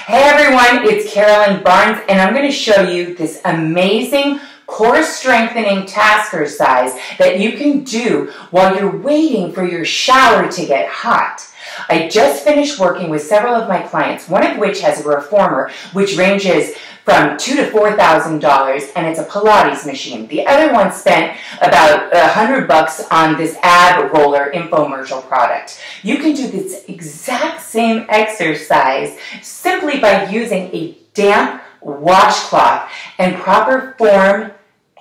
Hey everyone, it's Carolyn Barnes and I'm going to show you this amazing core strengthening task exercise that you can do while you're waiting for your shower to get hot. I just finished working with several of my clients, one of which has a reformer which ranges from $2,000 to $4,000 and it's a Pilates machine. The other one spent about $100 on this ab roller infomercial product. You can do this exact same exercise simply by using a damp washcloth and proper form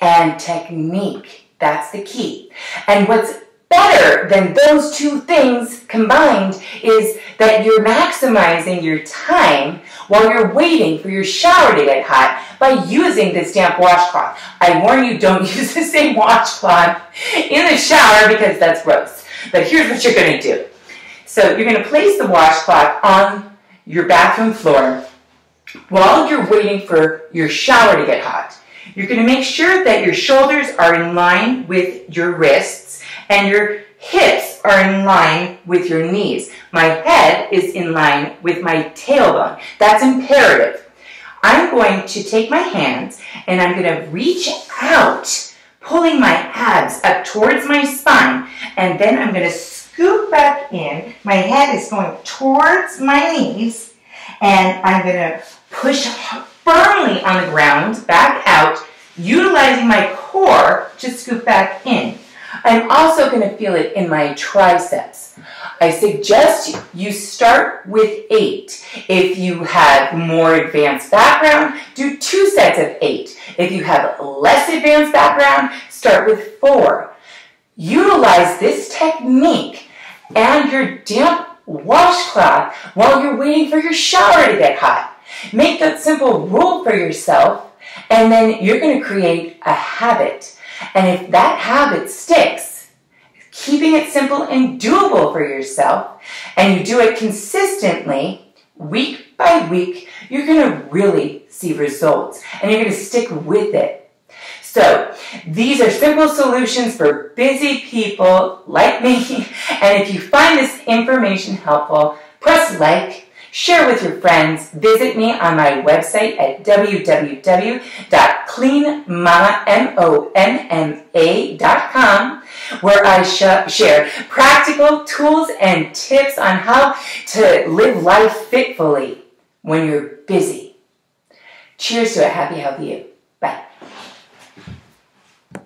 and technique. That's the key. And what's better than those two things combined is that you're maximizing your time while you're waiting for your shower to get hot by using this damp washcloth. I warn you, don't use the same washcloth in the shower because that's gross. But here's what you're going to do. So you're going to place the washcloth on your bathroom floor while you're waiting for your shower to get hot. You're going to make sure that your shoulders are in line with your wrists and your hips are in line with your knees. My head is in line with my tailbone. That's imperative. I'm going to take my hands and I'm going to reach out, pulling my abs up towards my spine, and then I'm going to scoop back in. My head is going towards my knees, and I'm going to push firmly on the ground, back out, utilizing my core to scoop back in. I'm also going to feel it in my triceps. I suggest you start with 8. If you have more advanced background, do 2 sets of 8. If you have less advanced background, start with 4. Utilize this technique and your damp washcloth while you're waiting for your shower to get hot. Make that simple rule for yourself, and then you're going to create a habit. And if that habit sticks, keeping it simple and doable for yourself, and you do it consistently, week by week, you're going to really see results, and you're going to stick with it. So, these are simple solutions for busy people like me, and if you find this information helpful, press like, share with your friends, visit me on my website at www.cleanmama.com, where I share practical tools and tips on how to live life fitfully when you're busy. Cheers to a happy, healthy you.